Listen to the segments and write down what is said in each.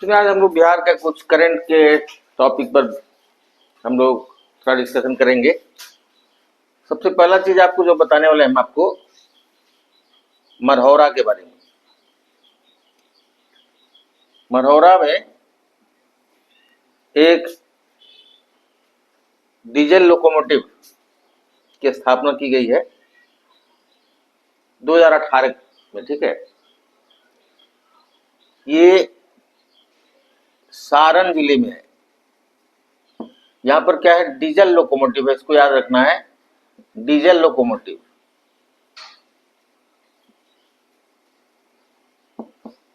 सुनिए, आज हम लोग बिहार का कुछ करंट के टॉपिक पर हम लोग थोड़ा डिस्कशन करेंगे। सबसे पहला चीज आपको जो बताने वाले हैं हम आपको मरहौरा के बारे में। मरहौरा में एक डीजल लोकोमोटिव की स्थापना की गई है 2018 में। ठीक है, ये सारण जिले में है। यहाँ पर क्या है, डीजल लोकोमोटिव है, इसको याद रखना है, डीजल लोकोमोटिव।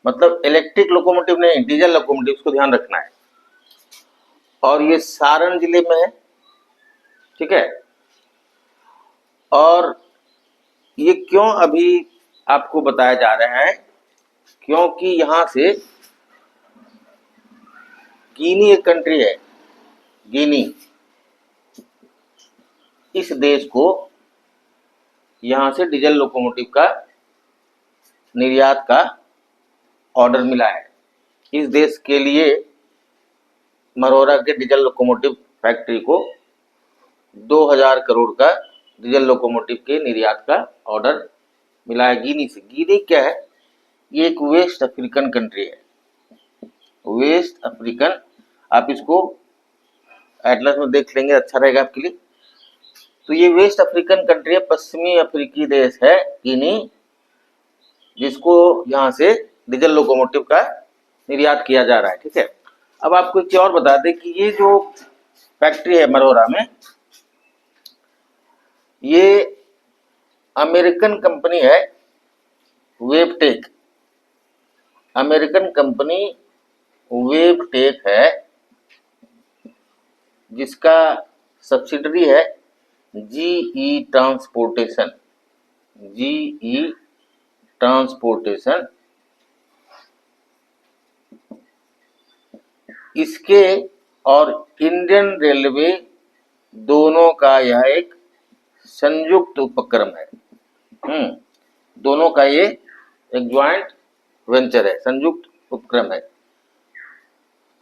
मतलब इलेक्ट्रिक लोकोमोटिव नहीं, डीजल लोकोमोटिव, इसको ध्यान रखना है। और ये सारण जिले में है। ठीक है, और ये क्यों अभी आपको बताया जा रहा है, क्योंकि यहां से गिनी एक कंट्री है, गिनी, इस देश को यहां से डीजल लोकोमोटिव का निर्यात का ऑर्डर मिला है। इस देश के लिए मरहौरा के डीजल लोकोमोटिव फैक्ट्री को 2000 करोड़ का डीजल लोकोमोटिव के निर्यात का ऑर्डर मिला है गिनी से। गिनी क्या है, ये एक वेस्ट अफ्रीकन कंट्री है। वेस्ट अफ्रीकन, आप इसको एटलस में देख लेंगे, अच्छा रहेगा आपके लिए। तो ये वेस्ट अफ्रीकन कंट्री है, पश्चिमी अफ्रीकी देश है गिनी, जिसको यहाँ से डीजल लोकोमोटिव का निर्यात किया जा रहा है। ठीक है, अब आपको एक चीज और बता दें कि ये जो फैक्ट्री है मरहौरा में, ये अमेरिकन कंपनी है, वेबटेक, अमेरिकन कंपनी वेबटेक है, जिसका सब्सिडरी है जीई ट्रांसपोर्टेशन, जीई ट्रांसपोर्टेशन। इसके और इंडियन रेलवे दोनों का यह एक संयुक्त उपक्रम है। दोनों का ये एक ज्वाइंट वेंचर है, संयुक्त उपक्रम है,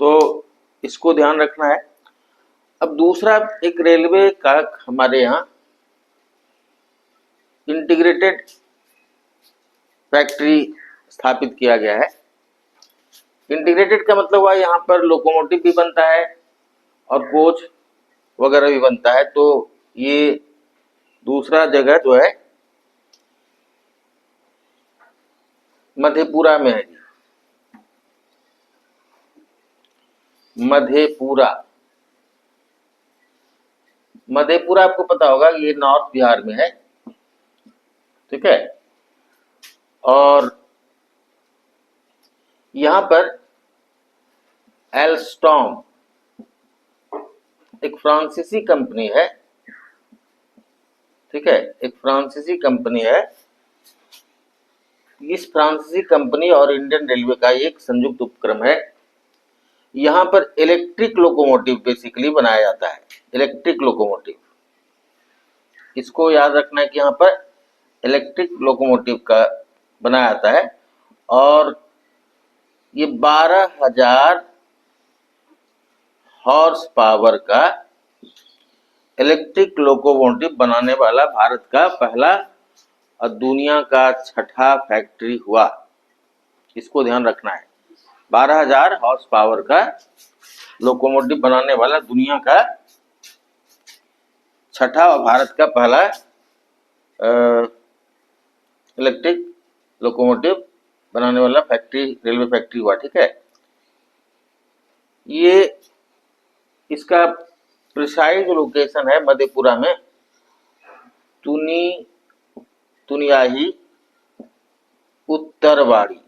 तो इसको ध्यान रखना है। अब दूसरा, एक रेलवे का हमारे यहाँ इंटीग्रेटेड फैक्ट्री स्थापित किया गया है। इंटीग्रेटेड का मतलब हुआ यहाँ पर लोकोमोटिव भी बनता है और कोच वगैरह भी बनता है। तो ये दूसरा जगह जो है मधेपुरा में है। मधेपुरा, मधेपुरा आपको पता होगा, ये नॉर्थ बिहार में है। ठीक है, और यहां पर एल्स्टॉम एक फ्रांसीसी कंपनी है। ठीक है, एक फ्रांसीसी कंपनी है। इस फ्रांसीसी कंपनी और इंडियन रेलवे का एक संयुक्त उपक्रम है। यहां पर इलेक्ट्रिक लोकोमोटिव बेसिकली बनाया जाता है, इलेक्ट्रिक लोकोमोटिव। इसको याद रखना है कि यहाँ पर इलेक्ट्रिक लोकोमोटिव का बनाया जाता है, और ये 12,000 हॉर्स पावर का इलेक्ट्रिक लोकोमोटिव बनाने वाला भारत का पहला और दुनिया का छठा फैक्ट्री हुआ। इसको ध्यान रखना है, 12,000 हॉर्स पावर का लोकोमोटिव बनाने वाला दुनिया का छठा और भारत का पहला इलेक्ट्रिक लोकोमोटिव बनाने वाला फैक्ट्री, रेलवे फैक्ट्री हुआ। ठीक है, ये इसका प्रिसाइज लोकेशन है मधेपुरा में तुनियाही उत्तरवाड़ी,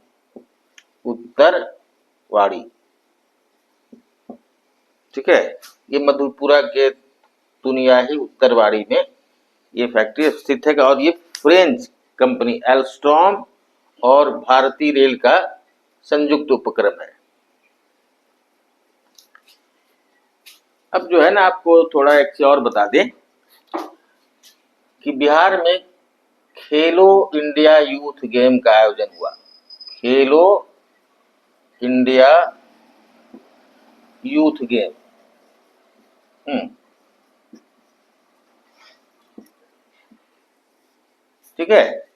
उत्तरवाड़ी। ठीक है, ये मधेपुरा के तुनियाही उत्तरवाड़ी में ये फैक्ट्री स्थित है, और ये फ्रेंच कंपनी एल्स्टॉम और भारतीय रेल का संयुक्त उपक्रम है। अब जो है ना, आपको थोड़ा एक से और बता दें कि बिहार में खेलो इंडिया यूथ गेम का आयोजन हुआ। खेलो इंडिया यूथ गेम। ठीक है।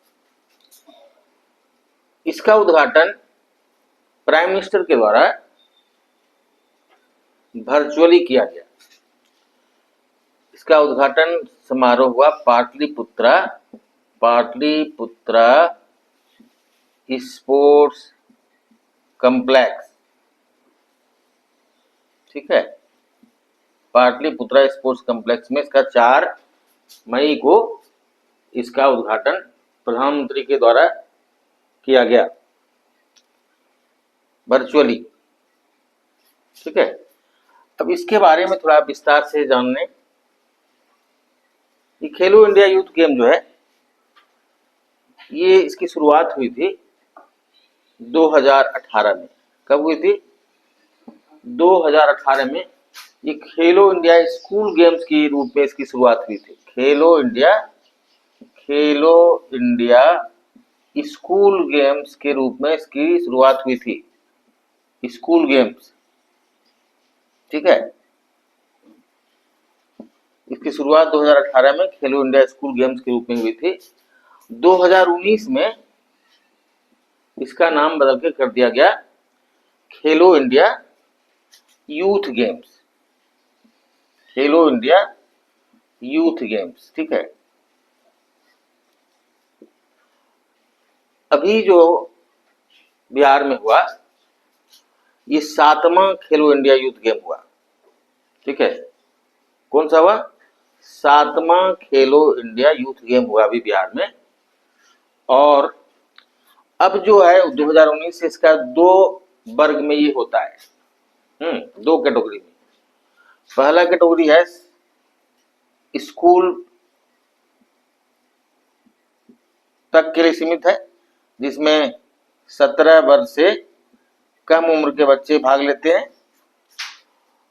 इसका उद्घाटन प्राइम मिनिस्टर के द्वारा वर्चुअली किया गया। इसका उद्घाटन समारोह हुआ पाटलिपुत्रा स्पोर्ट्स कॉम्प्लेक्स। ठीक है, पाटलिपुत्रा स्पोर्ट्स कॉम्प्लेक्स में इसका 4 मई को इसका उद्घाटन प्रधानमंत्री के द्वारा किया गया वर्चुअली। ठीक है, अब इसके बारे में थोड़ा विस्तार से जानने। ये खेलो इंडिया यूथ गेम जो है, ये इसकी शुरुआत हुई थी 2018 में। कब हुई थी? 2018 में। ये खेलो इंडिया स्कूल गेम्स के रूप में इसकी शुरुआत हुई थी। खेलो इंडिया स्कूल गेम्स के रूप में इसकी शुरुआत हुई थी, स्कूल गेम्स। ठीक है, इसकी शुरुआत 2018 में खेलो इंडिया स्कूल गेम्स के रूप में हुई थी। 2019 में इसका नाम बदल के कर दिया गया खेलो इंडिया यूथ गेम्स। खेलो इंडिया यूथ गेम्स। ठीक है, अभी जो बिहार में हुआ ये 7वां खेलो इंडिया यूथ गेम हुआ। ठीक है, कौन सा हुआ? 7वां खेलो इंडिया यूथ गेम हुआ अभी बिहार में। और अब जो है 2019 से इसका 2 वर्ग में ये होता है, 2 कैटेगरी में। पहला कैटेगरी है स्कूल तक के लिए सीमित है, जिसमें 17 वर्ष से कम उम्र के बच्चे भाग लेते हैं।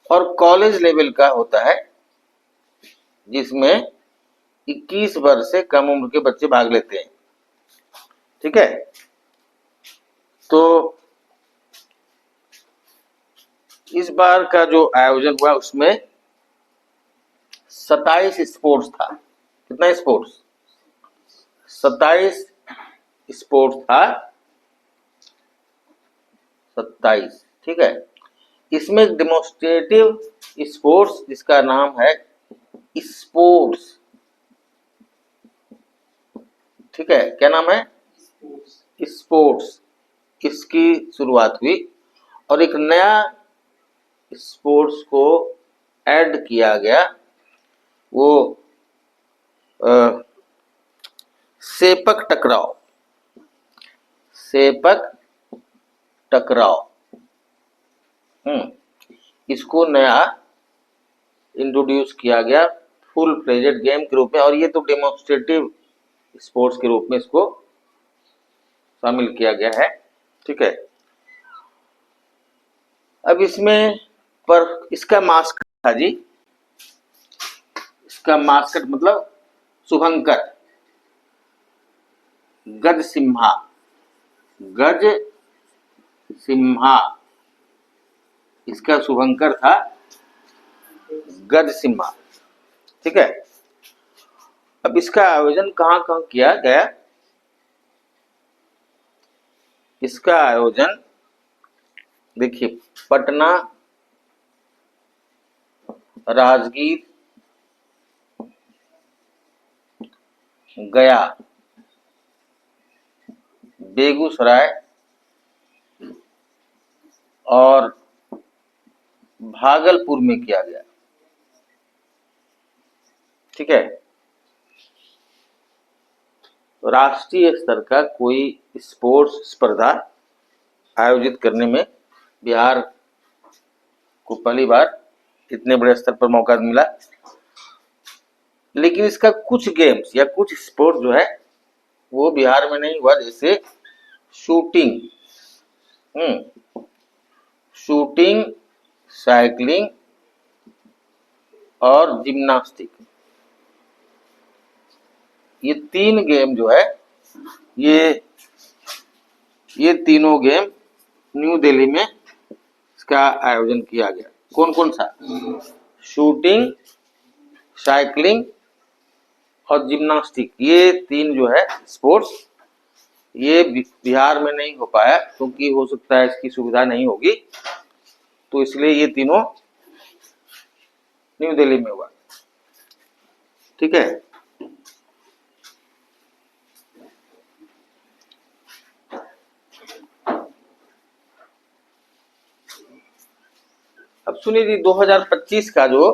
और कॉलेज लेवल का होता है, जिसमें 21 वर्ष से कम उम्र के बच्चे भाग लेते हैं। ठीक है, तो इस बार का जो आयोजन हुआ उसमें 27 स्पोर्ट्स था। कितना स्पोर्ट्स? 27 स्पोर्ट्स था, 27। ठीक है, इसमें एक डेमोन्स्ट्रेटिव स्पोर्ट्स जिसका नाम है स्पोर्ट्स। ठीक है, क्या नाम है? स्पोर्ट्स। इसकी शुरुआत हुई और एक नया स्पोर्ट्स को ऐड किया गया, वो सेपक टकराव। सेपक टकराव, इसको नया इंट्रोड्यूस किया गया फुल फ्लेजेड गेम के रूप में। और ये तो डेमोन्स्ट्रेटिव स्पोर्ट्स के रूप में इसको शामिल किया गया है। ठीक है, अब इसमें पर इसका मास्कट था जी, इसका मास्कट मतलब शुभंकर, गज सिम्हा। गज सिम्हा इसका शुभंकर था, गज सिम्हा। ठीक है, अब इसका आयोजन कहाँ कहाँ किया गया? इसका आयोजन देखिए, पटना, राजगीर, गया, बेगूसराय और भागलपुर में किया गया। ठीक है, राष्ट्रीय स्तर का कोई स्पोर्ट्स स्पर्धा आयोजित करने में बिहार को पहली बार इतने बड़े स्तर पर मौका मिला। लेकिन इसका कुछ गेम्स या कुछ स्पोर्ट जो है वो बिहार में नहीं हुआ, जैसे शूटिंग, शूटिंग, साइकिलिंग और जिम्नास्टिक। ये 3 गेम जो है, ये तीनों गेम न्यू दिल्ली में इसका आयोजन किया गया। कौन कौन सा? शूटिंग, साइकिलिंग और जिम्नास्टिक, ये 3 जो है स्पोर्ट्स, ये बिहार में नहीं हो पाया क्योंकि हो सकता है इसकी सुविधा नहीं होगी, तो इसलिए ये तीनों न्यू दिल्ली में हुआ। ठीक है, अब सुनिए जी, 2025 का जो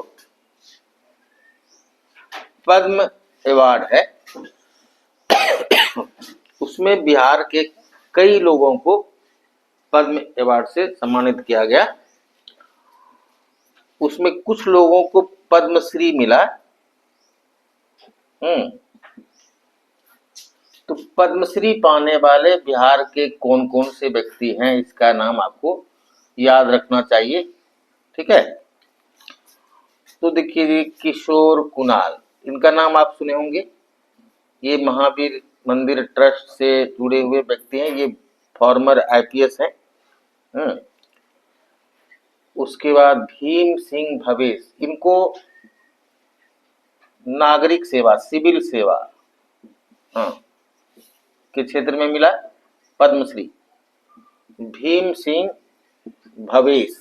पद्म अवार्ड है उसमें बिहार के कई लोगों को पद्म अवार्ड से सम्मानित किया गया। उसमें कुछ लोगों को पद्मश्री मिला। तो पद्मश्री पाने वाले बिहार के कौन कौन से व्यक्ति हैं, इसका नाम आपको याद रखना चाहिए। ठीक है, तो देखिए जी, किशोर कुणाल, इनका नाम आप सुने होंगे। ये महावीर मंदिर ट्रस्ट से जुड़े हुए व्यक्ति हैं, ये फॉर्मर आईपीएस हैं। उसके बाद भीम सिंह भवेश, इनको नागरिक सेवा, सिविल सेवा के क्षेत्र में मिला पद्मश्री। भीम सिंह भवेश,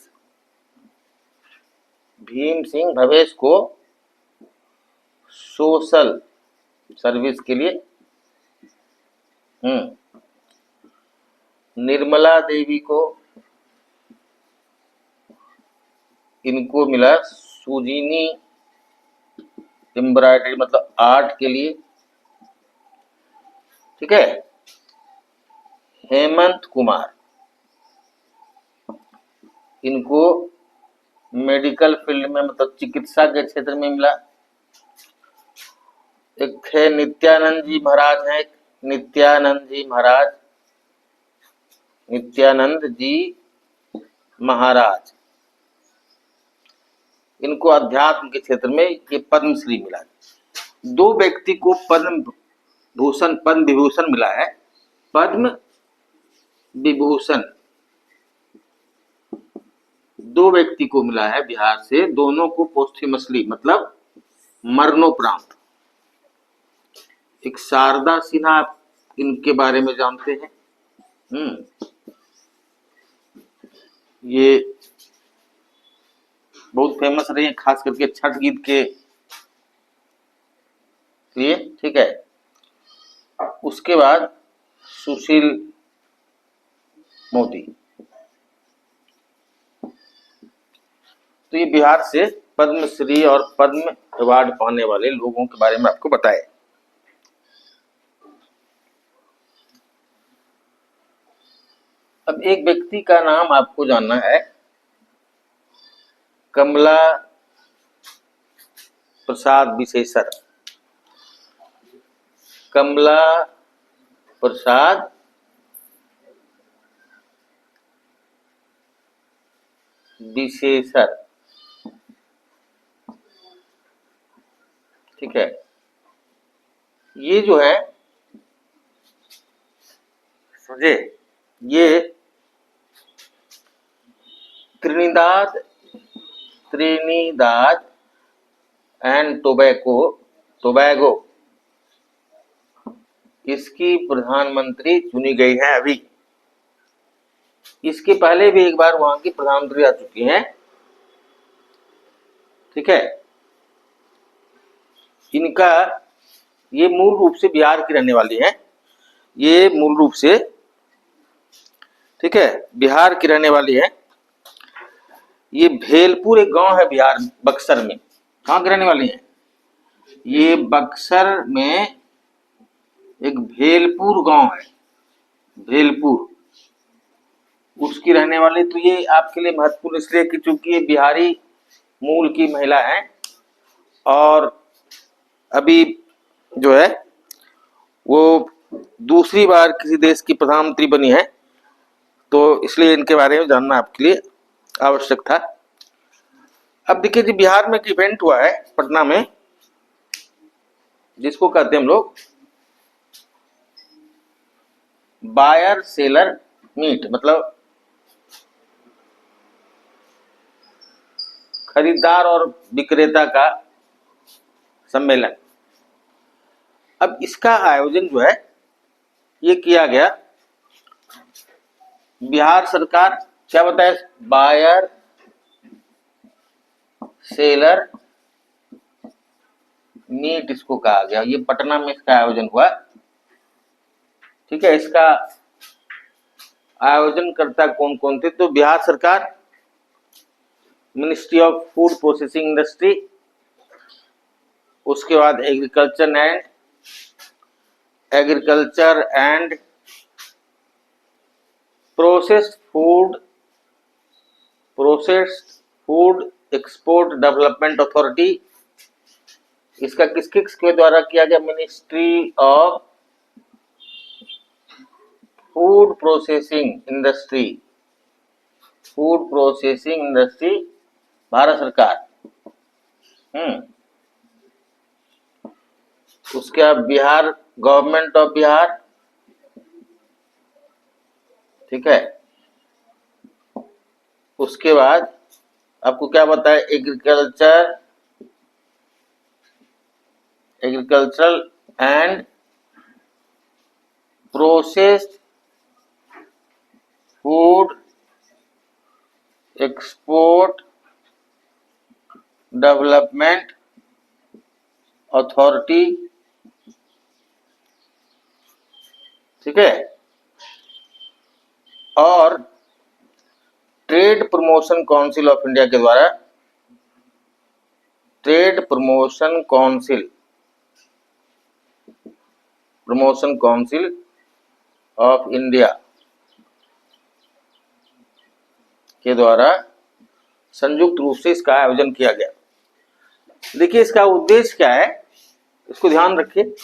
भीम सिंह भवेश को सोशल सर्विस के लिए। निर्मला देवी को, इनको मिला सुजीनी एम्ब्रॉयडरी मतलब आर्ट के लिए। ठीक है, हेमंत कुमार, इनको मेडिकल फील्ड में मतलब चिकित्सा के क्षेत्र में मिला। एक है नित्यानंद जी महाराज हैं, नित्यानंद जी महाराज, नित्यानंद जी महाराज, इनको अध्यात्म के क्षेत्र में ये पद्मश्री मिला। 2 व्यक्ति को पद्म भूषण, पद्म विभूषण मिला है। पद्म विभूषण 2 व्यक्ति को मिला है बिहार से, दोनों को पोस्टह्यूमसली मतलब मरणोपरांत। एक शारदा सिन्हा, इनके बारे में जानते हैं। ये बहुत फेमस रही है, खास करके छठ गीत के लिए। ठीक है, उसके बाद सुशील मोदी, तो ये बिहार से पद्मश्री और पद्म अवार्ड पाने वाले लोगों के बारे में आपको बताए। अब एक व्यक्ति का नाम आपको जानना है, कमला प्रसाद विशेषर। कमला प्रसाद विशेषर। ठीक है, ये जो है समझे, ये त्रिनिदाद एंड टोबैगो इसकी प्रधानमंत्री चुनी गई है अभी। इसके पहले भी एक बार वहां की प्रधानमंत्री आ चुकी हैं। ठीक है, इनका ये मूल रूप से बिहार की रहने वाली हैं। ये मूल रूप से, ठीक है, बिहार की रहने वाली है। ये भेलपुर एक गांव है बिहार, बक्सर में। कहाँ की रहने वाली है? ये बक्सर में एक भेलपुर गांव है, भेलपुर, उसकी रहने वाली। तो ये आपके लिए महत्वपूर्ण इसलिए कि चूंकि ये बिहारी मूल की महिला है और अभी जो है वो दूसरी बार किसी देश की प्रधानमंत्री बनी है, तो इसलिए इनके बारे में जानना आपके लिए आवश्यक था। अब देखिए जी, बिहार में एक इवेंट हुआ है पटना में, जिसको कहते हैं हम लोग बायर सेलर मीट, मतलब खरीदार और विक्रेता का सम्मेलन। अब इसका आयोजन जो है ये किया गया बिहार सरकार, क्या बताया, बायर सेलर मीट इसको कहा गया। ये पटना में इसका आयोजन हुआ। ठीक है, इसका आयोजनकर्ता कौन कौन थे? तो बिहार सरकार, ministry of food processing industry, उसके बाद agriculture and processed food export development authority. इसका किसके द्वारा किया गया? Ministry of food processing industry, Bharat सरकार। उसके बाद बिहार, गवर्नमेंट ऑफ बिहार। ठीक है, उसके बाद आपको क्या बताया? Agricultural and processed food export development authority. ठीक है, और trade promotion council of India के द्वारा, trade promotion council of India के द्वारा संयुक्त रूप से इसका आयोजन किया गया। देखिए इसका उद्देश्य क्या है, इसको ध्यान रखिए।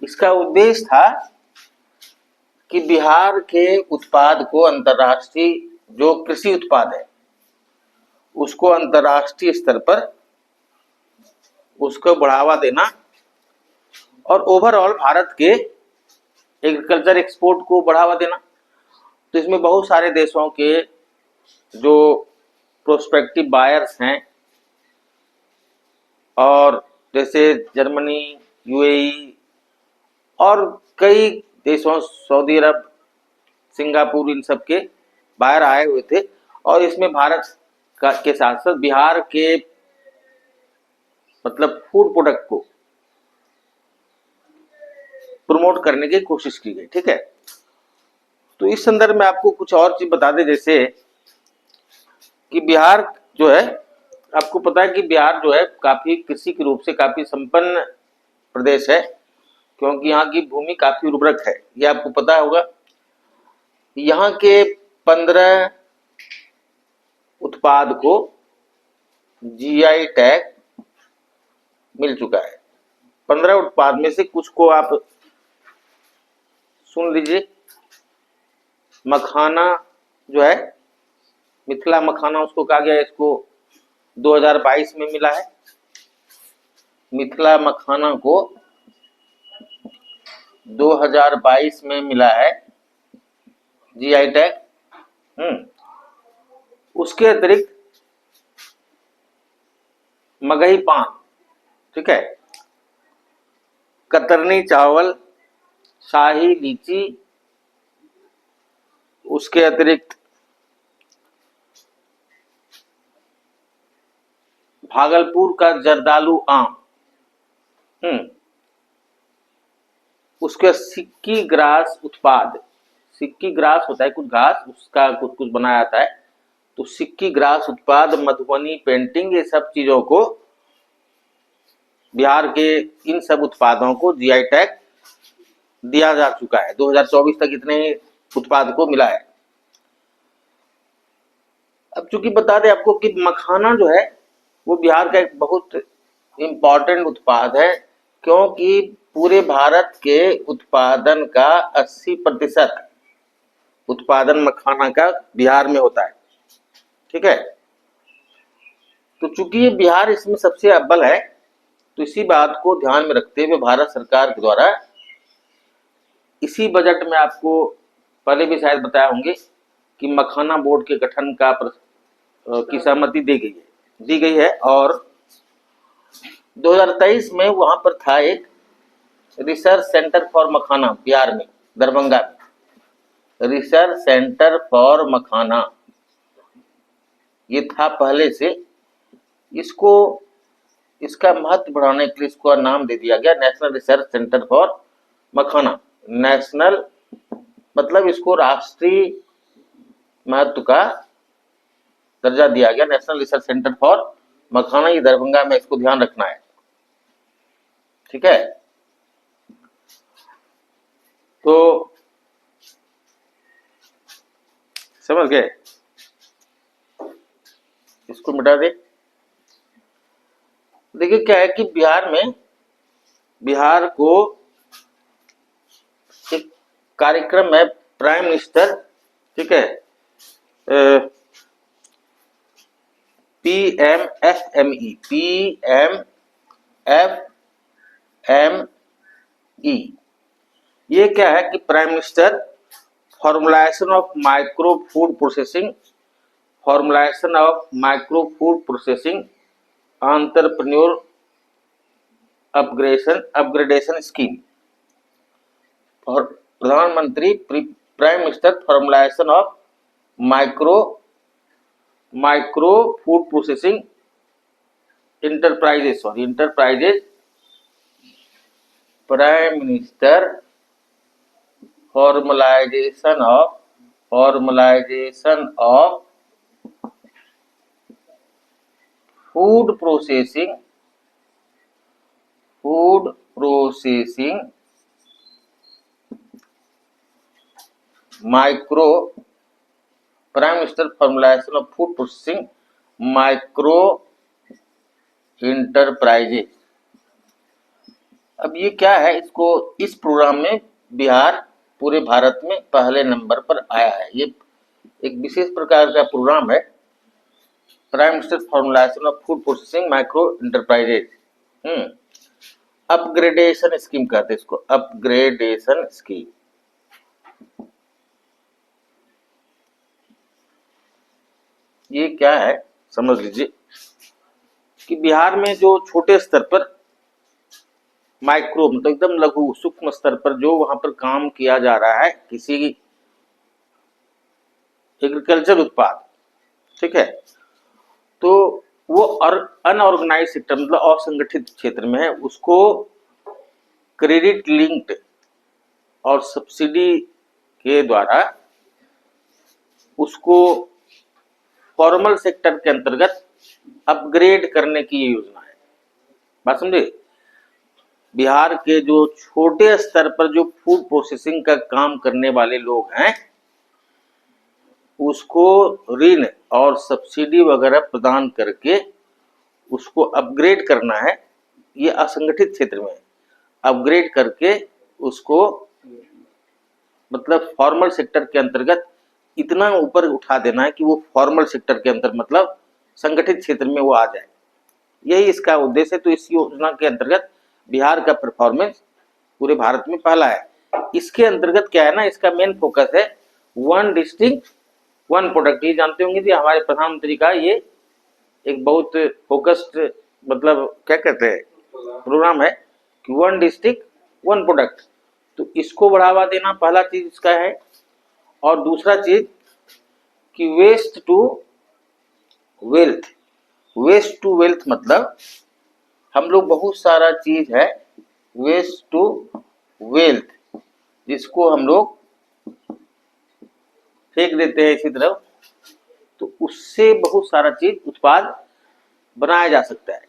इसका उद्देश्य था कि बिहार के उत्पाद को अंतर्राष्ट्रीय, जो कृषि उत्पाद है उसको अंतर्राष्ट्रीय स्तर पर उसको बढ़ावा देना और ओवरऑल भारत के एग्रीकल्चर एक्सपोर्ट को बढ़ावा देना। तो इसमें बहुत सारे देशों के जो प्रोस्पेक्टिव बायर्स हैं, और जैसे जर्मनी, यूएई और कई देशों, सऊदी अरब, सिंगापुर, इन सब के बाहर आए हुए थे। और इसमें भारत के साथ साथ बिहार के मतलब फूड प्रोडक्ट को प्रमोट करने की कोशिश की गई। ठीक है, तो इस संदर्भ में आपको कुछ और चीज बता दें, जैसे कि बिहार जो है, आपको पता है कि बिहार जो है काफी कृषि के रूप से काफी संपन्न प्रदेश है, क्योंकि यहाँ की भूमि काफी उर्वरक है, ये आपको पता होगा। यहाँ के 15 उत्पाद को जीआई टैग मिल चुका है। 15 उत्पाद में से कुछ को आप सुन लीजिए। मखाना जो है, मिथिला मखाना उसको कहा गया, इसको 2022 में मिला है। मिथिला मखाना को 2022 में मिला है जीआई टैग। उसके अतिरिक्त मगही पान, ठीक है, कतरनी चावल, शाही लीची, उसके अतिरिक्त भागलपुर का जर्दालू आम, उसके सिक्की ग्रास उत्पाद, सिक्की ग्रास होता है कुछ घास, उसका कुछ कुछ बनाया जाता है, तो सिक्की ग्रास उत्पाद, मधुबनी पेंटिंग, ये सब चीजों को, बिहार के इन सब उत्पादों को जीआई टैग दिया जा चुका है। 2024 तक इतने उत्पाद को मिला है। अब चूंकि बता दें आपको कि मखाना जो है वो बिहार का एक बहुत इम्पॉर्टेंट उत्पाद है, क्योंकि पूरे भारत के उत्पादन का 80% उत्पादन मखाना का बिहार में होता है। ठीक है, तो चूंकि ये बिहार इसमें सबसे अव्वल है, तो इसी बात को ध्यान में रखते हुए भारत सरकार के द्वारा इसी बजट में, आपको पहले भी शायद बताया होंगे कि मखाना बोर्ड के गठन का की सहमति दी गई है। दी गई है। और 2023 में वहां पर था एक रिसर्च सेंटर फॉर मखाना, बिहार में, दरभंगा में रिसर्च सेंटर फॉर मखाना, ये था पहले से। इसको, इसका महत्व बढ़ाने के लिए इसको नाम दे दिया गया national research centre for makhana. National मतलब इसको राष्ट्रीय महत्व का दर्जा दिया गया, नेशनल रिसर्च सेंटर फॉर मखाना। ये दरभंगा में, इसको ध्यान रखना है, ठीक है। तो समझ गए, इसको मिटा दे। देखिए क्या है कि बिहार को एक कार्यक्रम है, प्राइम मिनिस्टर, ठीक है, PMFME, ये क्या है कि prime minister formulation of micro food processing, formulation of micro food processing entrepreneur upgradation scheme, और प्रधानमंत्री prime minister formulation of micro food processing enterprises, prime minister formalisation of food processing micro, prime minister formulation of food processing micro enterprises. अब ये क्या है, इसको, इस programme में बिहार पूरे भारत में पहले नंबर पर आया है। ये एक विशेष प्रकार का प्रोग्राम है, prime minister formulation of food processing micro enterprises. Upgradation scheme कहते हैं इसको, अपग्रेडेशन स्कीम। ये क्या है समझ लीजिए कि बिहार में जो छोटे स्तर पर माइक्रो मतलब एकदम लघु सूक्ष्म स्तर पर जो वहां पर काम किया जा रहा है किसी एग्रीकल्चर उत्पाद, ठीक है, तो वो अनऑर्गेनाइज सेक्टर मतलब असंगठित क्षेत्र में है, उसको क्रेडिट लिंक्ड और सब्सिडी के द्वारा उसको फॉर्मल सेक्टर के अंतर्गत अपग्रेड करने की योजना है। बात समझे, बिहार के जो छोटे स्तर पर जो फूड प्रोसेसिंग का काम करने वाले लोग हैं उसको ऋण और सब्सिडी वगैरह प्रदान करके उसको अपग्रेड करना है। ये असंगठित क्षेत्र में अपग्रेड करके उसको मतलब फॉर्मल सेक्टर के अंतर्गत इतना ऊपर उठा देना है कि वो फॉर्मल सेक्टर के अंतर मतलब संगठित क्षेत्र में वो आ जाए, यही इसका उद्देश्य है। तो इस योजना के अंतर्गत बिहार का परफॉर्मेंस पूरे भारत में पहला है। इसके अंतर्गत क्या है ना, इसका मेन फोकस है वन डिस्ट्रिक्ट वन प्रोडक्ट। ये जानते होंगे कि हमारे प्रधानमंत्री का ये एक बहुत फोकस्ड मतलब क्या कहते हैं प्रोग्राम है कि वन डिस्ट्रिक्ट वन प्रोडक्ट। तो इसको बढ़ावा देना पहला चीज इसका है। और दूसरा चीज कि वेस्ट टू वेल्थ मतलब हम लोग बहुत सारा चीज है वेस्ट टू वेल्थ जिसको हम लोग फेंक देते हैं इसी तरफ, तो उससे बहुत सारा चीज उत्पाद बनाया जा सकता है।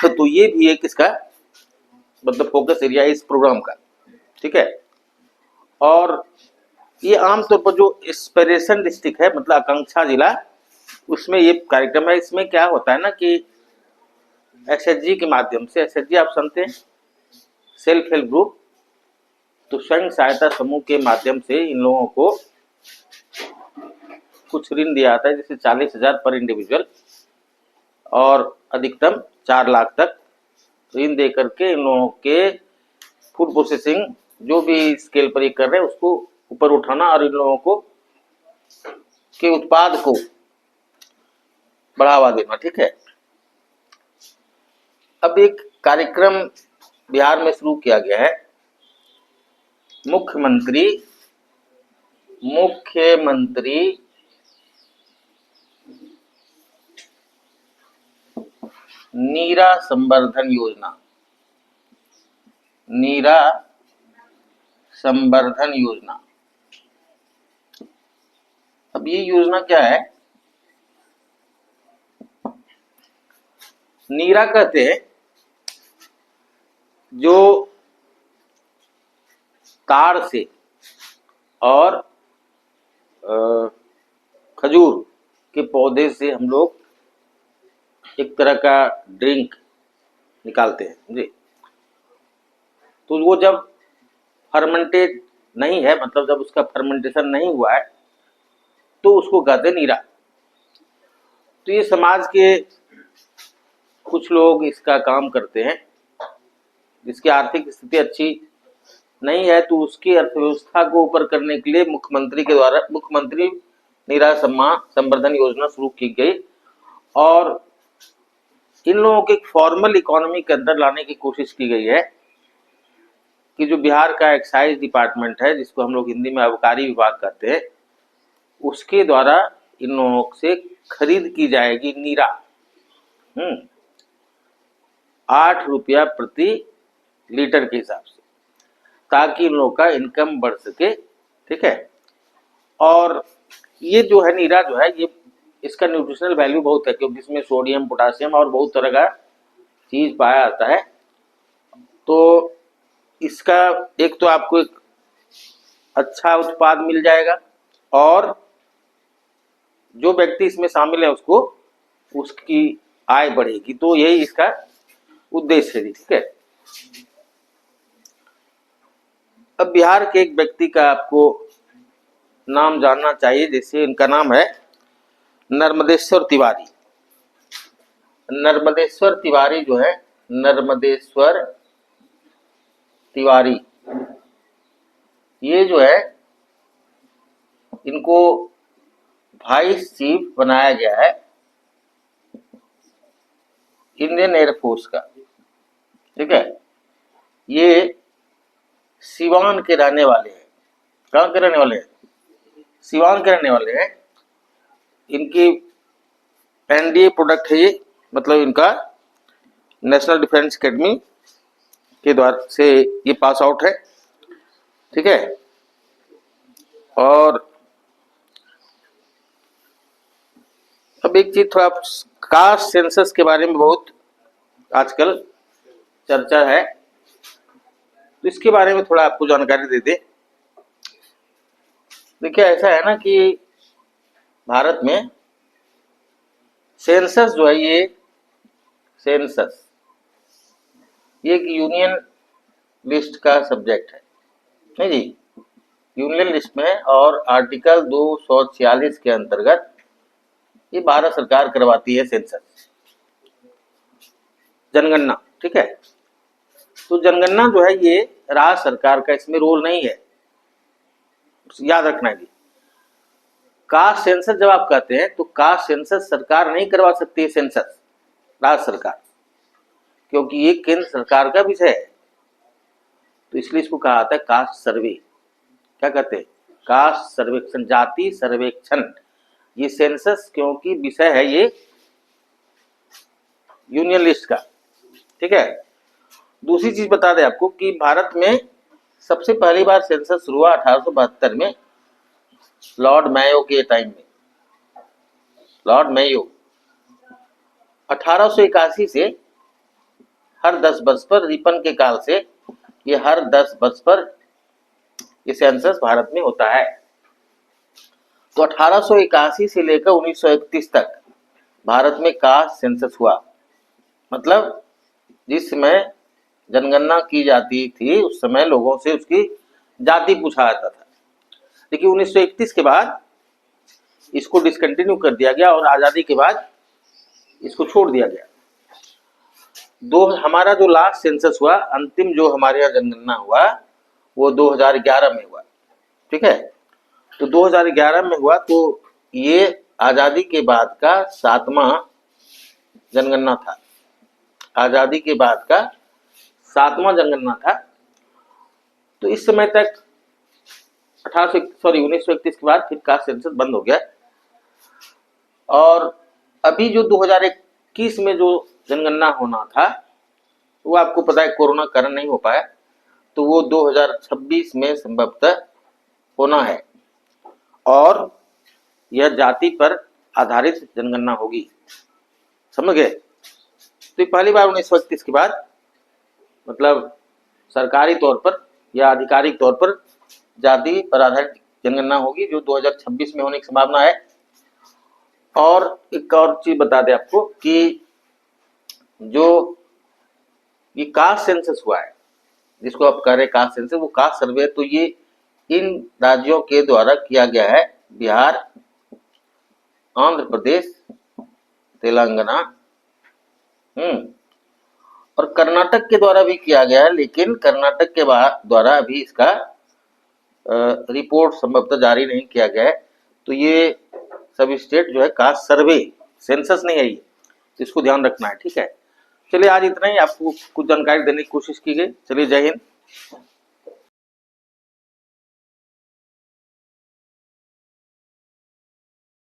तो ये भी एक इसका मतलब फोकस एरिया है इस प्रोग्राम का, ठीक है। और ये आमतौर पर जो एस्पिरेशन डिस्ट्रिक्ट है मतलब आकांक्षा जिला, उसमें ये कार्यक्रम है। इसमें क्या होता है ना कि एसएचजी के माध्यम से, एसएचजी आप सुनते हैं, सेल्फ हेल्प ग्रुप, तो स्वयं सहायता समूह के माध्यम से इन लोगों को कुछ ऋण दिया जाता है, जैसे 40,000 पर इंडिविजुअल और अधिकतम 4 लाख तक ऋण दे करके इन लोगों के फूड प्रोसेसिंग जो भी स्केल पर ये कर रहे हैं उसको ऊपर उठाना और इन लोगों को के उत्पाद को बढ़ावा देना। ठीक है, अब एक कार्यक्रम बिहार में शुरू किया गया है, मुख्यमंत्री नीरा संवर्धन योजना। नीरा संवर्धन योजना। अब ये योजना क्या है? नीरा कहते हैं जो ताड़ से और खजूर के पौधे से हम लोग एक तरह का ड्रिंक निकालते हैं जी। तो वो जब फर्मेंटेड नहीं है, मतलब जब उसका फर्मेंटेशन नहीं हुआ है, तो उसको कहते हैं नीरा। तो ये समाज के कुछ लोग इसका काम करते हैं, जिसकी आर्थिक स्थिति अच्छी नहीं है, तो उसकी अर्थव्यवस्था को ऊपर करने के लिए मुख्यमंत्री के द्वारा मुख्यमंत्री नीरा संवर्धन योजना शुरू की गई और इन लोगों के फॉर्मल इकोनॉमी के अंदर लाने की कोशिश की गई है कि जो बिहार का एक्साइज डिपार्टमेंट है, जिसको हम लोग हिंदी में आबकारी विभाग कहते हैं, उसके द्वारा इन लोगों से खरीद की जाएगी नीरा 8 रुपया प्रति लीटर के हिसाब से, ताकि इन लोगों का इनकम बढ़ सके। ठीक है, और ये जो है नीरा जो है, ये इसका न्यूट्रिशनल वैल्यू बहुत है, क्योंकि इसमें सोडियम, पोटासियम और बहुत तरह का चीज पाया जाता है। तो इसका एक तो आपको एक अच्छा उत्पाद मिल जाएगा और जो व्यक्ति इसमें शामिल है उसको उसकी आय बढ़ेगी। तो यही इसका उद्देश्य है। ठीक है, अब बिहार के एक व्यक्ति का आपको नाम जानना चाहिए, जैसे इनका नाम है नर्मदेश्वर तिवारी। नर्मदेश्वर तिवारी जो है, नर्मदेश्वर तिवारी, ये जो है इनको वाइस चीफ बनाया गया है इंडियन एयरफोर्स का। ठीक है, ये सिवान के रहने वाले हैं। कहाँ के रहने वाले हैं? सिवान के रहने वाले हैं। इनकी एनडीए प्रोडक्ट है ये, मतलब इनका नेशनल डिफेंस एकेडमी के द्वारा से ये पास आउट है। ठीक है, और अब एक चीज थोड़ा कास्ट सेंसस के बारे में बहुत आजकल चर्चा है, तो इसके बारे में थोड़ा आपको जानकारी दे दे। देखिए, ऐसा है ना कि भारत में सेंसस जो है, ये सेंसस ये एक यूनियन लिस्ट का सब्जेक्ट है, नहीं जी, यूनियन लिस्ट में, और आर्टिकल 246 के अंतर्गत ये भारत सरकार करवाती है सेंसस, जनगणना। ठीक है, तो जनगणना जो है ये राज्य सरकार का इसमें रोल नहीं है, याद रखना है। कास्ट सेंसस जब आप कहते हैं तो कास्ट सेंसस सरकार नहीं करवा सकती है, सेंसस राज्य सरकार, क्योंकि ये केंद्र सरकार का विषय है। तो इसलिए इसको कहा जाता है कास्ट सर्वे। क्या कहते हैं? कास्ट सर्वेक्षण, जाति सर्वेक्षण। ये सेंसस क्योंकि विषय है ये यूनियन लिस्ट का। ठीक है, दूसरी चीज बता दें आपको कि भारत में सबसे पहली बार सेंसस शुरू हुआ 1872 में, लॉर्ड मेयो के टाइम में। लॉर्ड मेयो 1881 से हर 10 वर्ष पर, रिपन के काल से ये हर 10 वर्ष पर ये सेंसस भारत में होता है। तो 1881 से लेकर 1931 तक भारत में कास्ट सेंसस हुआ, मतलब जिस समय जनगणना की जाती थी उस समय लोगों से उसकी जाति पूछा जाता था। लेकिन 1931 के बाद इसको डिसकंटिन्यू कर दिया गया और आज़ादी के बाद इसको छोड़ दिया गया। हमारा जो लास्ट सेंसस हुआ, अंतिम जो हमारे यहाँ जनगणना हुआ, वो 2011 में हुआ। ठीक है, तो 2011 में हुआ, तो ये आज़ादी के बाद का 7वां जनगणना था, आजादी के बाद का 7वां जनगणना था। तो इस समय तक 1931 के बाद फिर कास्ट सेंसस बंद हो गया। और अभी जो 2021 में जो जनगणना होना था वो आपको पता है कोरोना कारण नहीं हो पाया, तो वो 2026 में संभवतः होना है और यह जाति पर आधारित जनगणना होगी। समझ गए? तो पहली बार 1931 के बाद मतलब सरकारी तौर पर या आधिकारिक तौर पर जाति पर आधारित जनगणना होगी, जो 2026 में होने की संभावना है। और एक और चीज बता दें आपको कि जो ये कास्ट सेंसस हुआ है, जिसको आप कह रहे हैं कास्ट सेंसस, वो कास्ट सर्वे, तो ये इन राज्यों के द्वारा किया गया है, बिहार, आंध्र प्रदेश, तेलंगाना, और कर्नाटक के द्वारा भी किया गया है, लेकिन कर्नाटक के द्वारा अभी इसका रिपोर्ट संभवतः जारी नहीं किया गया है। तो ये सब स्टेट जो है कास्ट सर्वे, सेंसस नहीं है ये, इसको ध्यान रखना है। ठीक है, चलिए आज इतना ही, आपको कुछ जानकारी देने की कोशिश की गई। चलिए, जय हिंद।